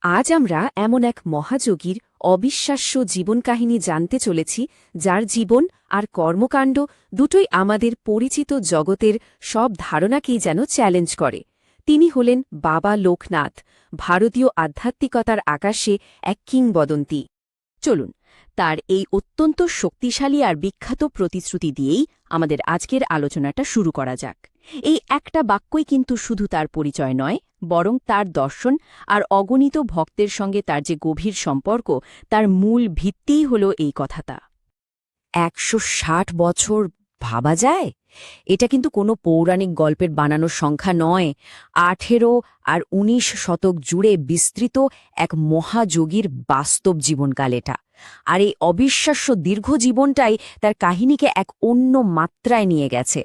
আজ আমরা এমন এক মহাযোগীর অবিশ্বাস্য জীবনকাহিনী জানতে চলেছি যার জীবন আর কর্মকাণ্ড দুটোই আমাদের পরিচিত জগতের সব ধারণাকেই যেন চ্যালেঞ্জ করে। তিনি হলেন বাবা লোকনাথ, ভারতীয় আধ্যাত্মিকতার আকাশে এক কিংবদন্তি। চলুন তার এই অত্যন্ত শক্তিশালী আর বিখ্যাত প্রতিশ্রুতি দিয়েই আমাদের আজকের আলোচনাটা শুরু করা যাক। এই একটা বাক্যই কিন্তু শুধু তার পরিচয় নয়, বরং তার দর্শন আর অগণিত ভক্তের সঙ্গে তার যে গভীর সম্পর্ক, তার মূল ভিত্তিই হল এই কথাটা। ১৬০ বছর ভাবা যায়? এটা কিন্তু কোনো পৌরাণিক গল্পের বানানো সংখ্যা নয়। ১৮ আর ১৯ শতক জুড়ে বিস্তৃত এক মহাযোগীর বাস্তব জীবনকাল এটা। আর এই অবিশ্বাস্য দীর্ঘ জীবনটাই তার কাহিনীকে এক অন্য মাত্রায় নিয়ে গেছে।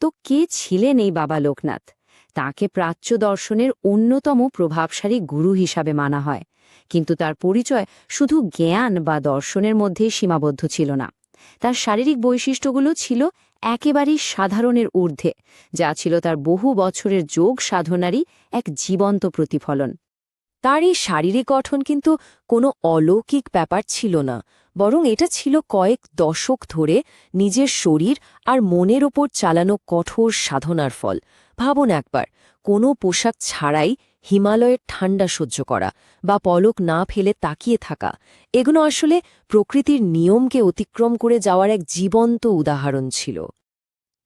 তো কে ছিলেন এই বাবা লোকনাথ? তাঁকে প্রাচ্য দর্শনের অন্যতম প্রভাবশালী গুরু হিসাবে মানা হয়, কিন্তু তার পরিচয় শুধু জ্ঞান বা দর্শনের মধ্যেই সীমাবদ্ধ ছিল না। তার শারীরিক বৈশিষ্ট্যগুলো ছিল একেবারেই সাধারণের ঊর্ধ্বে, যা ছিল তার বহু বছরের যোগ সাধনারই এক জীবন্ত প্রতিফলন। তার এই শারীরিক গঠন কিন্তু কোনো অলৌকিক ব্যাপার ছিল না, বরং এটা ছিল কয়েক দশক ধরে নিজের শরীর আর মনের ওপর চালানো কঠোর সাধনার ফল। ভাবুন একবার, কোনো পোশাক ছাড়াই হিমালয়ের ঠান্ডা সহ্য করা বা পলক না ফেলে তাকিয়ে থাকা, এগুলো আসলে প্রকৃতির নিয়মকে অতিক্রম করে যাওয়ার এক জীবন্ত উদাহরণ ছিল।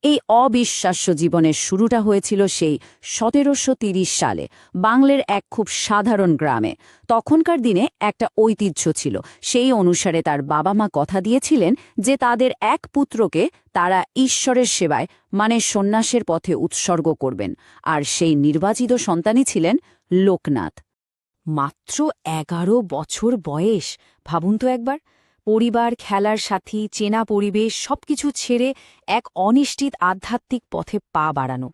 এই অবিশ্বাস্য জীবনের শুরুটা হয়েছিল সেই ১৭৩০ সালে বাংলার এক খুব সাধারণ গ্রামে। তখনকার দিনে একটা ঐতিহ্য ছিল, সেই অনুসারে তার বাবা মা কথা দিয়েছিলেন যে তাদের এক পুত্রকে তারা ঈশ্বরের সেবায় মানে সন্ন্যাসের পথে উৎসর্গ করবেন, আর সেই নির্বাচিত সন্তানই ছিলেন লোকনাথ। মাত্র ১১ বছর বয়স, ভাবুন তো একবার। পরিবার, খেলার সাথী, চেনা পরিবেশ সবকিছু ছেড়ে এক অনিশ্চিত আধ্যাত্মিক পথে পা বাড়ানো।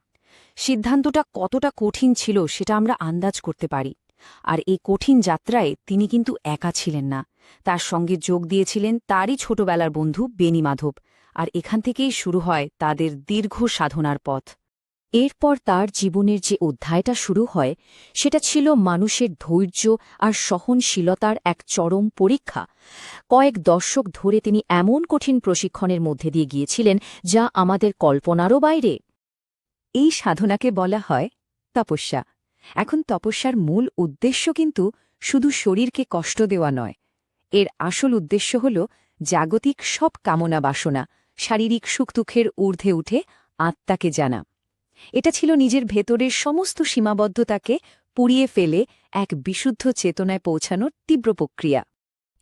সিদ্ধান্তটা কতটা কঠিন ছিল সেটা আমরা আন্দাজ করতে পারি। আর এই কঠিন যাত্রায় তিনি কিন্তু একা ছিলেন না, তার সঙ্গে যোগ দিয়েছিলেন তারই ছোটবেলার বন্ধু বেনি মাধব। আর এখান থেকেই শুরু হয় তাদের দীর্ঘ সাধনার পথ। এরপর তার জীবনের যে অধ্যায়টা শুরু হয়, সেটা ছিল মানুষের ধৈর্য আর সহনশীলতার এক চরম পরীক্ষা। কয়েক দশক ধরে তিনি এমন কঠিন প্রশিক্ষণের মধ্যে দিয়ে গিয়েছিলেন যা আমাদের কল্পনারও বাইরে। এই সাধনাকে বলা হয় তপস্যা। এখন তপস্যার মূল উদ্দেশ্য কিন্তু শুধু শরীরকে কষ্ট দেওয়া নয়। এর আসল উদ্দেশ্য হল জাগতিক সব কামনা বাসনা, শারীরিক সুখ দুঃখের ঊর্ধ্বে উঠে আত্মাকে জানা। এটা ছিল নিজের ভেতরের সমস্ত সীমাবদ্ধতাকে পুড়িয়ে ফেলে এক বিশুদ্ধ চেতনায় পৌঁছানোর তীব্র প্রক্রিয়া।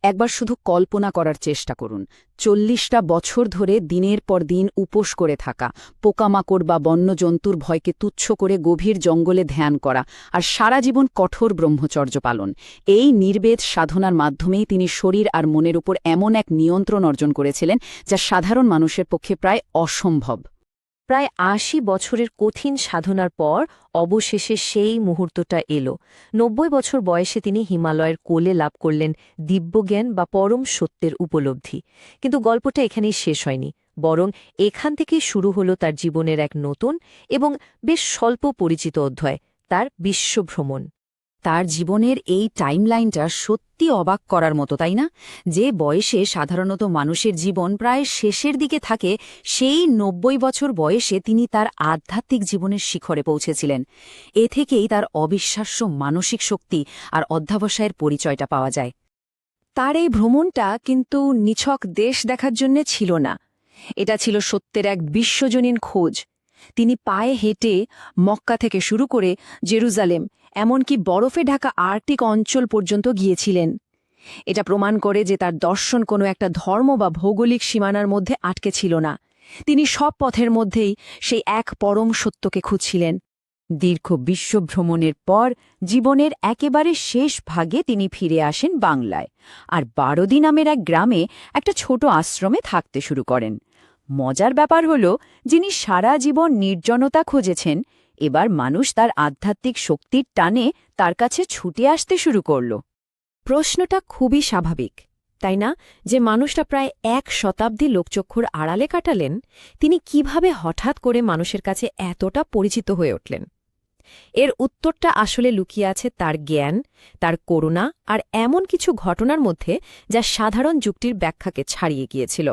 একবার শুধু কল্পনা করার চেষ্টা করুন, ৪০টা বছর ধরে দিনের পর দিন উপোস করে থাকা, পোকামাকড় বা বন্যজন্তুর ভয়কে তুচ্ছ করে গভীর জঙ্গলে ধ্যান করা, আর সারা জীবন কঠোর ব্রহ্মচর্য পালন। এই নির্বেদ সাধনার মাধ্যমেই তিনি শরীর আর মনের উপর এমন এক নিয়ন্ত্রণ অর্জন করেছিলেন যা সাধারণ মানুষের পক্ষে প্রায় অসম্ভব। প্রায় ৮০ বছরের কঠিন সাধনার পর অবশেষে সেই মুহূর্তটা এলো। ৯০ বছর বয়সে তিনি হিমালয়ের কোলে লাভ করলেন দিব্যজ্ঞান বা পরম সত্যের উপলব্ধি। কিন্তু গল্পটা এখানেই শেষ হয়নি, বরং এখান থেকেই শুরু হলো তার জীবনের এক নতুন এবং বেশ স্বল্প পরিচিত অধ্যায়, তার বিশ্বভ্রমণ। তার জীবনের এই টাইমলাইনটা সত্যি অবাক করার মতো, তাই না? যে বয়সে সাধারণত মানুষের জীবন প্রায় শেষের দিকে থাকে, সেই ৯০ বছর বয়সে তিনি তার আধ্যাত্মিক জীবনের শিখরে পৌঁছেছিলেন। এ থেকেই তার অবিশ্বাস্য মানসিক শক্তি আর অধ্যবসায়ের পরিচয়টা পাওয়া যায়। তার এই ভ্রমণটা কিন্তু নিছক দেশ দেখার জন্যে ছিল না, এটা ছিল সত্যের এক বিশ্বজনীন খোঁজ। তিনি পায়ে হেঁটে মক্কা থেকে শুরু করে জেরুজালেম, এমনকি বরফে ঢাকা আর্কটিক অঞ্চল পর্যন্ত গিয়েছিলেন। এটা প্রমাণ করে যে তার দর্শন কোনো একটা ধর্ম বা ভৌগোলিক সীমানার মধ্যে আটকে ছিল না। তিনি সব পথের মধ্যেই সেই এক পরম সত্যকে খুঁজছিলেন। দীর্ঘ বিশ্বভ্রমণের পর জীবনের একেবারে শেষ ভাগে তিনি ফিরে আসেন বাংলায়, আর বারোদি নামের এক গ্রামে একটা ছোট আশ্রমে থাকতে শুরু করেন। মজার ব্যাপার হল, যিনি সারা জীবন নির্জনতা খুঁজেছেন, এবার মানুষ তার আধ্যাত্মিক শক্তির টানে তার কাছে ছুটে আসতে শুরু করল। প্রশ্নটা খুবই স্বাভাবিক, তাই না? যে মানুষটা প্রায় ১ শতাব্দী লোকচক্ষুর আড়ালে কাটালেন, তিনি কিভাবে হঠাৎ করে মানুষের কাছে এতটা পরিচিত হয়ে উঠলেন? এর উত্তরটা আসলে লুকিয়ে আছে তার জ্ঞান, তার করুণা আর এমন কিছু ঘটনার মধ্যে যা সাধারণ যুক্তির ব্যাখ্যাকে ছাড়িয়ে গিয়েছিল।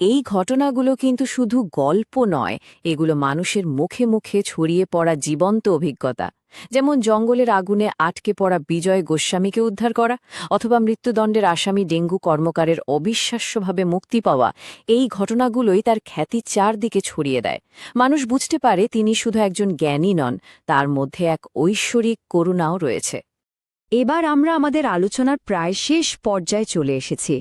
এই ঘটনাগুলো কিন্তু শুধু গল্প নয়, এগুলো মানুষের মুখে মুখে ছড়িয়ে পড়া জীবন্ত অভিজ্ঞতা। যেমন জঙ্গলের আগুনে আটকে পড়া বিজয় গোস্বামীকে উদ্ধার করা, অথবা মৃত্যুদণ্ডের আসামি ডেঙ্গু কর্মকারের অবিশ্বাস্যভাবে মুক্তি পাওয়া। এই ঘটনাগুলোই তার খ্যাতি চারদিকে ছড়িয়ে দেয়। মানুষ বুঝতে পারে তিনি শুধু একজন জ্ঞানী নন, তার মধ্যে এক ঐশ্বরিক করুণাও রয়েছে। এবার আমরা আমাদের আলোচনার প্রায় শেষ পর্যায়ে চলে এসেছি।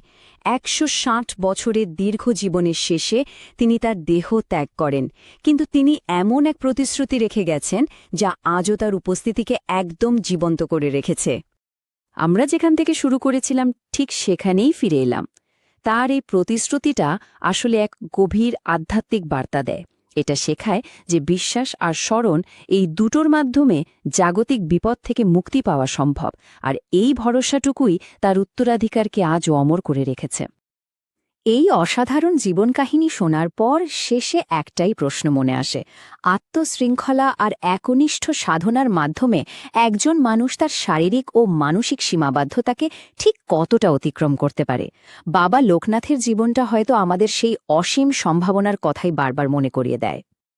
১৬০ বছরের দীর্ঘ জীবনের শেষে তিনি তার দেহ ত্যাগ করেন, কিন্তু তিনি এমন এক প্রতিশ্রুতি রেখে গেছেন যা আজও তার উপস্থিতিকে একদম জীবন্ত করে রেখেছে। আমরা যেখান থেকে শুরু করেছিলাম ঠিক সেখানেই ফিরে এলাম। তার এই প্রতিশ্রুতিটা আসলে এক গভীর আধ্যাত্মিক বার্তা দেয়। এটা শেখায় যে বিশ্বাস আর স্মরণ, এই দুটোর মাধ্যমে জাগতিক বিপদ থেকে মুক্তি পাওয়া সম্ভব, আর এই ভরসাটুকুই তার উত্তরাধিকারকে আজও অমর করে রেখেছে। এই অসাধারণ জীবনকাহিনী শোনার পর শেষে একটাই প্রশ্ন মনে আসে, আত্মশৃঙ্খলা আর একনিষ্ঠ সাধনার মাধ্যমে একজন মানুষ তার শারীরিক ও মানসিক সীমাবদ্ধতাকে ঠিক কতটা অতিক্রম করতে পারে। বাবা লোকনাথের জীবনটা হয়তো আমাদের সেই অসীম সম্ভাবনার কথাই বারবার মনে করিয়ে দেয়।